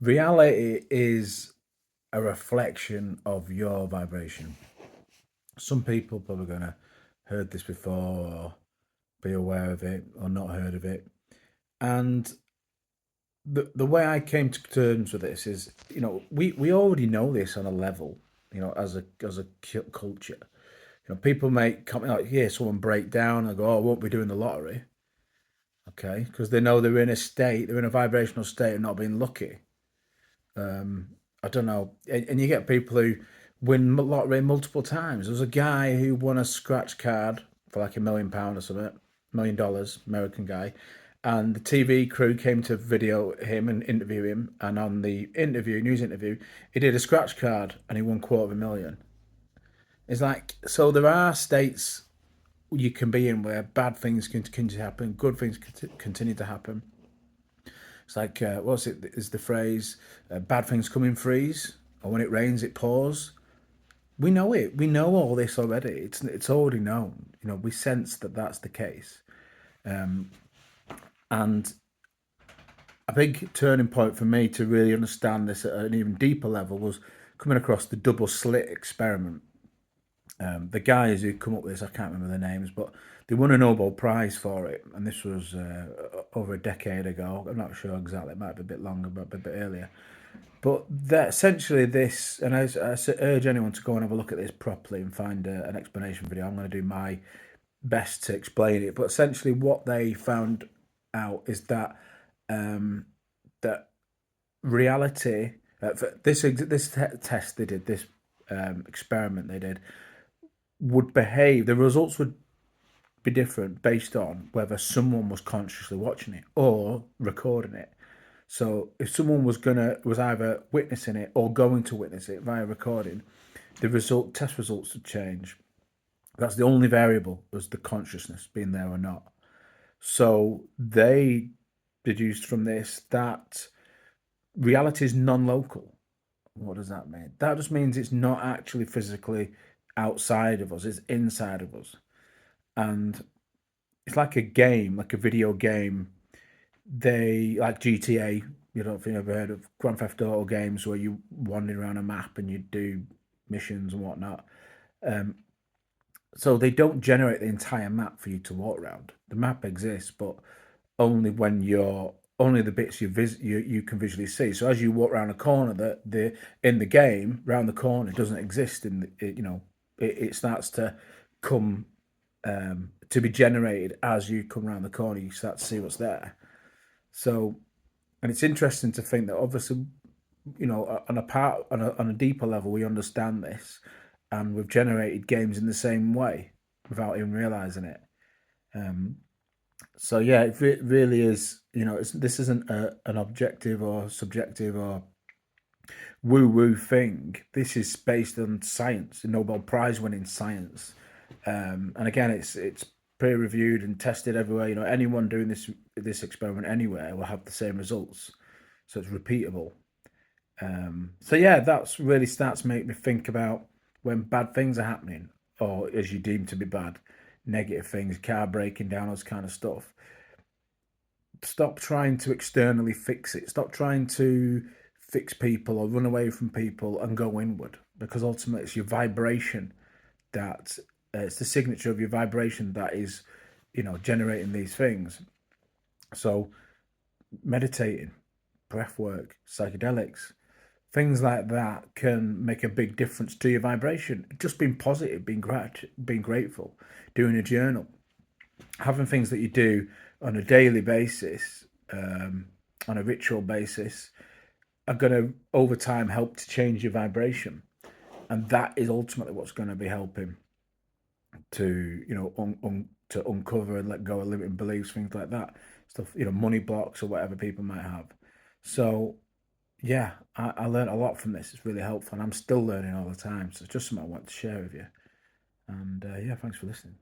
Reality is a reflection of your vibration. Some people probably gonna heard this before or be aware of it or not heard of it. And the way I came to terms with this is, we already know this on a level, as a culture. People make comment like, yeah, someone break down and go, oh, I won't be doing the lottery, okay, because they know they're in a vibrational state of not being lucky. I don't know, and you get people who win lottery multiple times. There was a guy who won a scratch card for like £1 million or something, $1 million, American guy, and the TV crew came to video him and interview him. And on the news interview, he did a scratch card and he won £250,000. It's like, so there are states you can be in where bad things can continue to happen, good things continue to happen. It's like, what's it? Is the phrase, bad things come in threes, or when it rains, it pours. We know it. We know all this already. It's already known. We sense that that's the case. And a big turning point for me to really understand this at an even deeper level was coming across the double slit experiment. The guys who come up with this, I can't remember their names, but they won a Nobel Prize for it, and this was over a decade ago. I'm not sure exactly; it might be a bit longer, but a bit earlier. But that essentially this, and I urge anyone to go and have a look at this properly and find an explanation video. I'm going to do my best to explain it. But essentially, what they found out is that that reality, test they did, this experiment they did, would behave. The results would be different based on whether someone was consciously watching it or recording it. So if someone was either witnessing it or going to witness it via recording, the test results would change. That's the only variable, was the consciousness being there or not. So they deduced from this that reality is non-local. What does that mean? That just means it's not actually physically outside of us, it's inside of us. And it's like a game, like a video game. They like GTA. You don't think I've ever heard of Grand Theft Auto games where you wander around a map and you do missions and whatnot. Um, so they don't generate the entire map for you to walk around. The map exists, but only when you're only the bits you can visually see. So as you walk around a corner, the in the game round the corner doesn't exist. It starts to come to be generated as you come around the corner. You start to see what's there. So, and it's interesting to think that obviously, on a deeper level, we understand this, and we've generated games in the same way without even realizing it. Um, so yeah, really is. This isn't an objective or subjective or woo woo thing. This is based on science, Nobel Prize winning science. And again, it's peer reviewed and tested everywhere. Anyone doing this experiment anywhere will have the same results, so it's repeatable. So yeah, that's really starts to make me think about when bad things are happening, or as you deem to be bad, negative things, car breaking down, those kind of stuff. Stop trying to externally fix it. Stop trying to fix people or run away from people and go inward, because ultimately it's your vibration that it's the signature of your vibration that is, generating these things. So meditating, breath work, psychedelics, things like that can make a big difference to your vibration. Just being positive, being grateful, doing a journal, having things that you do on a daily basis, on a ritual basis, are going to over time help to change your vibration, and that is ultimately what's going to be helping to to uncover and let go of limiting beliefs, things like that, stuff, money blocks or whatever people might have. So yeah, I learned a lot from this. It's really helpful, and I'm still learning all the time. So it's just something I want to share with you. And yeah, thanks for listening.